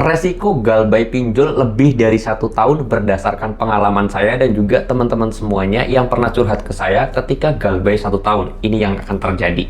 Resiko galbay pinjol lebih dari 1 tahun berdasarkan pengalaman saya dan juga teman-teman semuanya yang pernah curhat ke saya ketika galbay 1 tahun. Ini yang akan terjadi.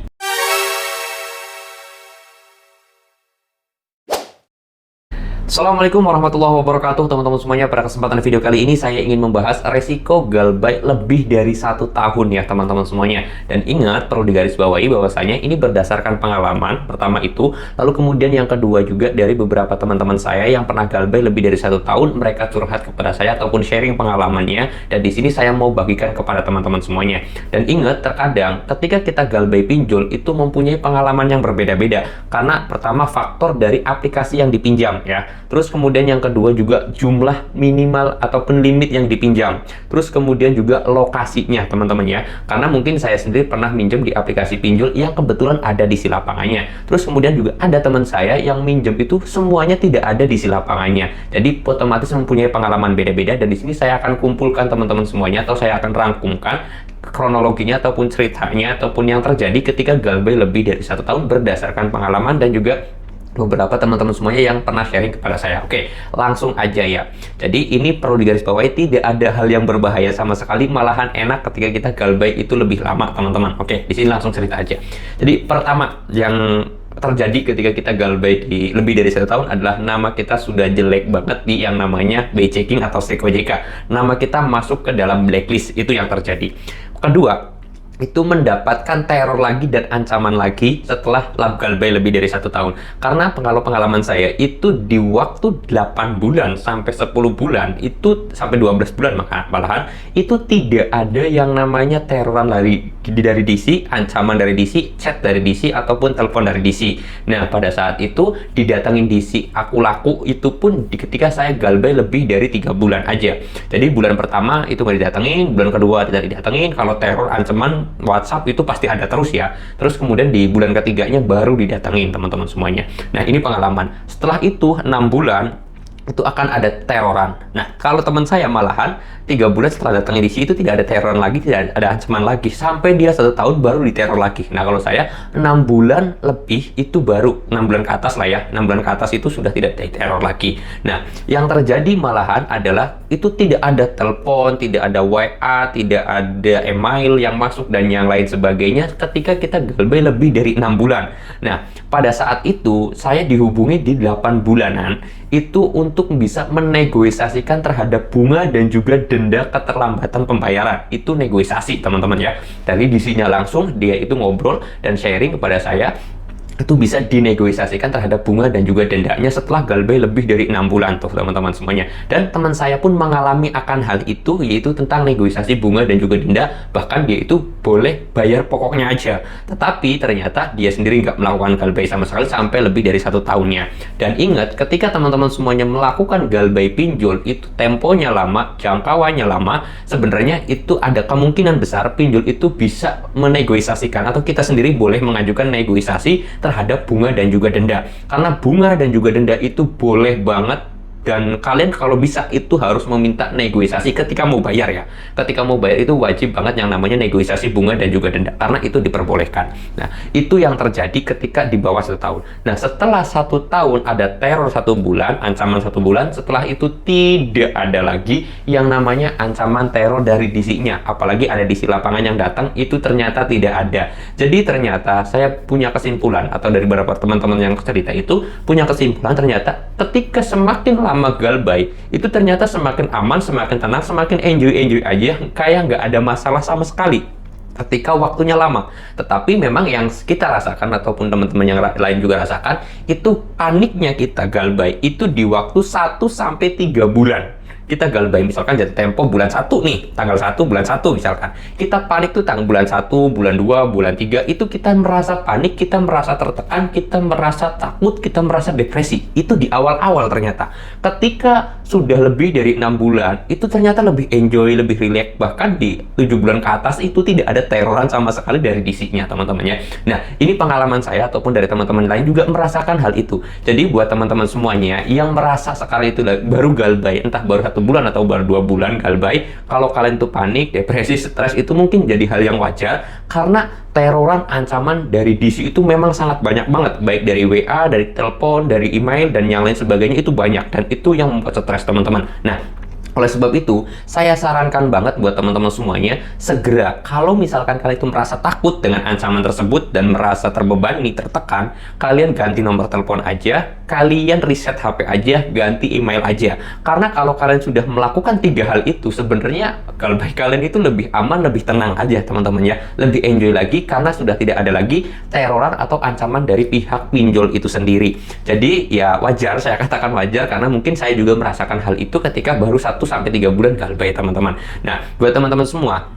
Assalamualaikum warahmatullahi wabarakatuh teman-teman semuanya. Pada kesempatan video kali ini saya ingin membahas resiko galbay lebih dari 1 tahun ya teman-teman semuanya. Dan ingat, perlu digarisbawahi bahwasanya ini berdasarkan pengalaman pertama itu, lalu kemudian yang kedua juga dari beberapa teman-teman saya yang pernah galbay lebih dari 1 tahun. Mereka curhat kepada saya ataupun sharing pengalamannya, dan di sini saya mau bagikan kepada teman-teman semuanya. Dan ingat, terkadang ketika kita galbay pinjol itu mempunyai pengalaman yang berbeda-beda, karena pertama faktor dari aplikasi yang dipinjam ya. Terus kemudian yang kedua juga jumlah minimal ataupun limit yang dipinjam. Terus kemudian juga lokasinya teman-teman ya. Karena mungkin saya sendiri pernah minjem di aplikasi pinjol yang kebetulan ada di Silapangannya. Terus kemudian juga ada teman saya yang minjem itu semuanya tidak ada di Silapangannya. Jadi otomatis mempunyai pengalaman beda-beda, dan di sini saya akan kumpulkan teman-teman semuanya, atau saya akan rangkumkan kronologinya ataupun ceritanya ataupun yang terjadi ketika galbay lebih dari 1 tahun berdasarkan pengalaman dan juga beberapa teman-teman semuanya yang pernah sharing kepada saya. Oke, langsung aja ya. Jadi ini perlu digarisbawahi, tidak ada hal yang berbahaya sama sekali, malahan enak ketika kita galbay itu lebih lama, teman-teman. Oke, di sini langsung cerita aja. Jadi pertama yang terjadi ketika kita galbay di lebih dari 1 tahun adalah nama kita sudah jelek banget di yang namanya BI checking atau stake OJK. Nama kita masuk ke dalam blacklist, itu yang terjadi. Kedua, itu mendapatkan teror lagi dan ancaman lagi setelah galbay lebih dari 1 tahun. Karena pengalaman saya itu di waktu 8 bulan sampai 10 bulan, itu sampai 12 bulan malahan, itu tidak ada yang namanya teroran dari DC, ancaman dari DC, chat dari DC, ataupun telepon dari DC. Nah, pada saat itu didatangin DC, aku laku itu pun ketika saya galbay lebih dari 3 bulan aja. Jadi bulan pertama itu nggak didatengin, bulan kedua tidak didatengin. Kalau teror ancaman WhatsApp itu pasti ada terus ya. Terus kemudian di bulan ketiganya baru didatengin teman-teman semuanya. Nah, ini pengalaman. Setelah itu 6 bulan itu akan ada teroran. Nah, kalau teman saya malahan 3 bulan setelah datangnya di situ tidak ada teroran lagi, tidak ada ancaman lagi, sampai dia 1 tahun baru diteror lagi. Nah, kalau saya 6 bulan lebih itu baru 6 bulan ke atas lah ya. 6 bulan ke atas itu sudah tidak diteror lagi. Nah, yang terjadi malahan adalah itu tidak ada telepon, tidak ada WA, tidak ada email yang masuk dan yang lain sebagainya ketika kita galbay lebih dari 6 bulan. Nah, pada saat itu saya dihubungi di 8 bulanan itu untuk bisa menegosiasikan terhadap bunga dan juga denda keterlambatan pembayaran. Itu negosiasi teman-teman ya. Dari DC-nya langsung dia itu ngobrol dan sharing kepada saya, itu bisa dinegosiasikan terhadap bunga dan juga dendanya setelah galbay lebih dari 6 bulan tuh teman-teman semuanya. Dan teman saya pun mengalami akan hal itu, yaitu tentang negosiasi bunga dan juga denda. Bahkan dia itu boleh bayar pokoknya aja, tetapi ternyata dia sendiri nggak melakukan galbay sama sekali sampai lebih dari 1 tahunnya. Dan ingat, ketika teman-teman semuanya melakukan galbay pinjol itu temponya lama, jangkauannya lama, sebenarnya itu ada kemungkinan besar pinjol itu bisa menegosiasikan, atau kita sendiri boleh mengajukan negosiasi terhadap bunga dan juga denda. Karena bunga dan juga denda itu boleh banget, dan kalian kalau bisa itu harus meminta negosiasi ketika mau bayar ya. Ketika mau bayar itu wajib banget yang namanya negosiasi bunga dan juga denda, karena itu diperbolehkan. Nah, itu yang terjadi ketika di bawah 1 tahun. Nah, setelah 1 tahun ada teror 1 bulan, ancaman 1 bulan. Setelah itu tidak ada lagi yang namanya ancaman teror dari DC-nya. Apalagi ada DC lapangan yang datang, itu ternyata tidak ada. Jadi ternyata saya punya kesimpulan, atau dari beberapa teman-teman yang cerita itu punya kesimpulan, ternyata ketika semakin lama galbay itu ternyata semakin aman, semakin tenang, semakin enjoy aja, kayak nggak ada masalah sama sekali ketika waktunya lama. Tetapi memang yang kita rasakan ataupun teman-teman yang lain juga rasakan, itu paniknya kita galbay itu di waktu 1 sampai 3 bulan. Kita galbay misalkan jatuh tempo bulan 1 nih, tanggal 1 bulan 1 misalkan. Kita panik tuh tanggal bulan 1, bulan 2, bulan 3, itu kita merasa panik, kita merasa tertekan, kita merasa takut, kita merasa depresi. Itu di awal-awal ternyata. Ketika sudah lebih dari 6 bulan, itu ternyata lebih enjoy, lebih relax. Bahkan di 7 bulan ke atas itu tidak ada teroran sama sekali dari DC-nya teman-teman ya. Nah, ini pengalaman saya ataupun dari teman-teman lain juga merasakan hal itu. Jadi buat teman-teman semuanya yang merasa sekali itu baru galbay, entah baru 1 1 bulan atau baru 2 bulan galbay, kalau kalian tuh panik, depresi, stres itu mungkin jadi hal yang wajar karena teroran ancaman dari DC itu memang sangat banyak banget, baik dari WA, dari telepon, dari email, dan yang lain sebagainya itu banyak, dan itu yang membuat stres teman-teman. Nah, oleh sebab itu, saya sarankan banget buat teman-teman semuanya, segera kalau misalkan kalian itu merasa takut dengan ancaman tersebut dan merasa terbebani, tertekan, kalian ganti nomor telepon aja, kalian reset HP aja, ganti email aja. Karena kalau kalian sudah melakukan 3 hal itu, sebenarnya galbay kalian itu lebih aman, lebih tenang aja teman-teman ya. Lebih enjoy lagi karena sudah tidak ada lagi teroran atau ancaman dari pihak pinjol itu sendiri. Jadi ya wajar, saya katakan wajar karena mungkin saya juga merasakan hal itu ketika baru 1-3 bulan galbay teman-teman. Nah, buat teman-teman semua,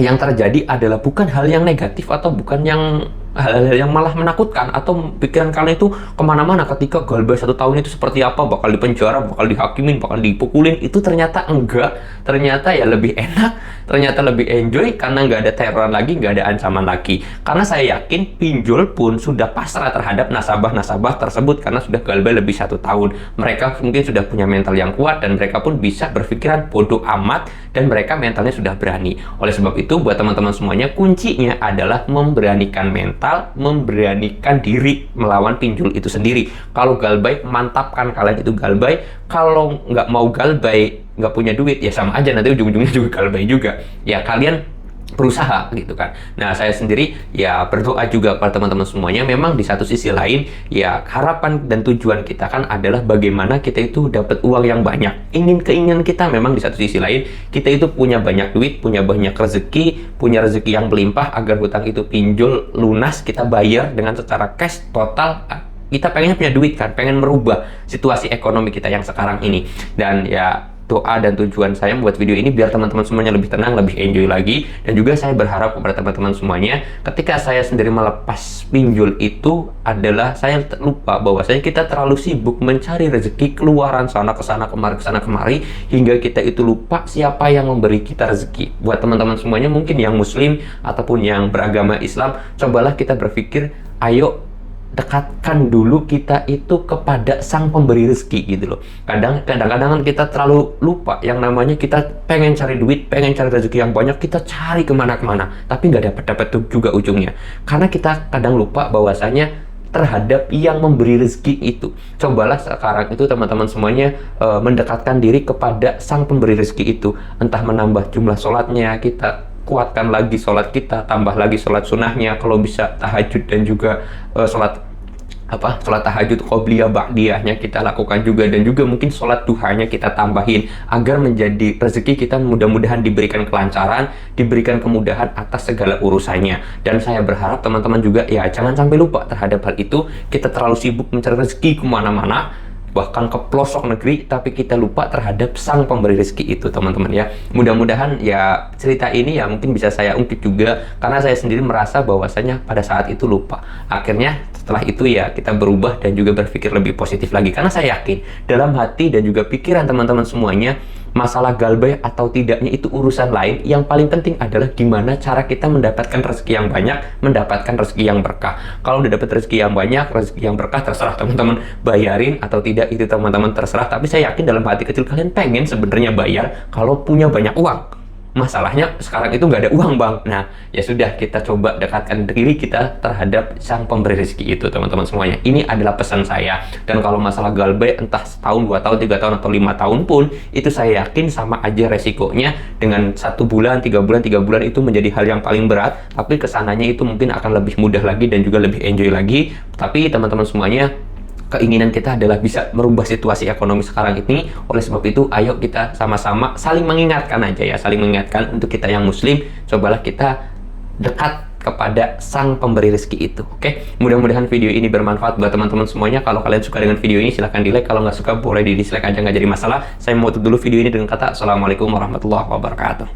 yang terjadi adalah bukan hal yang negatif atau bukan yang hal-hal yang malah menakutkan atau pikiran kalian itu kemana-mana ketika galbay 1 tahun itu seperti apa, bakal dipenjara, bakal dihakimin, bakal dipukulin. Itu ternyata enggak, ternyata ya lebih enak, ternyata lebih enjoy karena nggak ada teroran lagi, nggak ada ancaman lagi. Karena saya yakin pinjol pun sudah pasrah terhadap nasabah-nasabah tersebut karena sudah galbay lebih 1 tahun. Mereka mungkin sudah punya mental yang kuat dan mereka pun bisa berpikiran bodoh amat dan mereka mentalnya sudah berani. Oleh sebab itu, buat teman-teman semuanya, kuncinya adalah memberanikan mental, memberanikan diri melawan pinjol itu sendiri. Kalau galbay, mantapkan kalian itu galbay. Kalau nggak mau galbay, nggak punya duit, ya sama aja, nanti ujung-ujungnya juga galbay juga. Ya kalian berusaha gitu kan. Nah, saya sendiri ya berdoa juga pada teman-teman semuanya. Memang di satu sisi lain ya harapan dan tujuan kita kan adalah bagaimana kita itu dapat uang yang banyak. Keinginan kita memang di satu sisi lain kita itu punya banyak duit, punya banyak rezeki, punya rezeki yang melimpah agar hutang itu pinjol lunas, kita bayar dengan secara cash total. Kita pengennya punya duit kan, pengen merubah situasi ekonomi kita yang sekarang ini. Dan ya doa dan tujuan saya membuat video ini biar teman-teman semuanya lebih tenang, lebih enjoy lagi. Dan juga saya berharap kepada teman-teman semuanya, ketika saya sendiri melepas pinjol itu adalah saya lupa bahwasanya kita terlalu sibuk mencari rezeki keluaran sana kemari hingga kita itu lupa siapa yang memberi kita rezeki. Buat teman-teman semuanya mungkin yang muslim ataupun yang beragama Islam, cobalah kita berpikir, ayo dekatkan dulu kita itu kepada sang pemberi rezeki gitu loh. Kadang-kadang kita terlalu lupa yang namanya kita pengen cari duit, pengen cari rezeki yang banyak, kita cari kemana-kemana, tapi nggak dapat juga ujungnya. Karena kita kadang lupa bahwasanya terhadap yang memberi rezeki itu. Cobalah sekarang itu teman-teman semuanya mendekatkan diri kepada sang pemberi rezeki itu. Entah menambah jumlah sholatnya, kita kuatkan lagi sholat kita, tambah lagi sholat sunnahnya, kalau bisa tahajud dan juga sholat tahajud qobliyah ba'diyahnya kita lakukan juga, dan juga mungkin sholat duhanya kita tambahin agar menjadi rezeki kita mudah-mudahan diberikan kelancaran, diberikan kemudahan atas segala urusannya. Dan saya berharap teman-teman juga ya jangan sampai lupa terhadap hal itu. Kita terlalu sibuk mencari rezeki kemana-mana, bahkan ke pelosok negeri, tapi kita lupa terhadap sang pemberi rezeki itu teman-teman ya. Mudah-mudahan ya cerita ini ya mungkin bisa saya ungkit juga karena saya sendiri merasa bahwasanya pada saat itu lupa. Akhirnya setelah itu ya kita berubah dan juga berpikir lebih positif lagi, karena saya yakin dalam hati dan juga pikiran teman-teman semuanya, masalah galbay atau tidaknya itu urusan lain. Yang paling penting adalah gimana cara kita mendapatkan rezeki yang banyak, mendapatkan rezeki yang berkah. Kalau udah dapat rezeki yang banyak, rezeki yang berkah, terserah teman-teman bayarin atau tidak, itu teman-teman terserah. Tapi saya yakin dalam hati kecil kalian pengen sebenarnya bayar kalau punya banyak uang. Masalahnya sekarang itu nggak ada uang bang. Nah ya sudah, kita coba dekatkan diri kita terhadap sang pemberi rezeki itu teman-teman semuanya. Ini adalah pesan saya. Dan kalau masalah galbay entah setahun, 2 tahun, 3 tahun atau 5 tahun pun, itu saya yakin sama aja resikonya. Dengan 1 bulan, 3 bulan itu menjadi hal yang paling berat, tapi kesananya itu mungkin akan lebih mudah lagi dan juga lebih enjoy lagi. Tapi teman-teman semuanya, keinginan kita adalah bisa merubah situasi ekonomi sekarang ini. Oleh sebab itu, ayo kita sama-sama saling mengingatkan aja ya, saling mengingatkan. Untuk kita yang muslim, cobalah kita dekat kepada sang pemberi rezeki itu. Oke, mudah-mudahan video ini bermanfaat buat teman-teman semuanya. Kalau kalian suka dengan video ini, silahkan di like. Kalau nggak suka, boleh di dislike aja, nggak jadi masalah. Saya mau tutup dulu video ini dengan kata Assalamualaikum warahmatullahi wabarakatuh.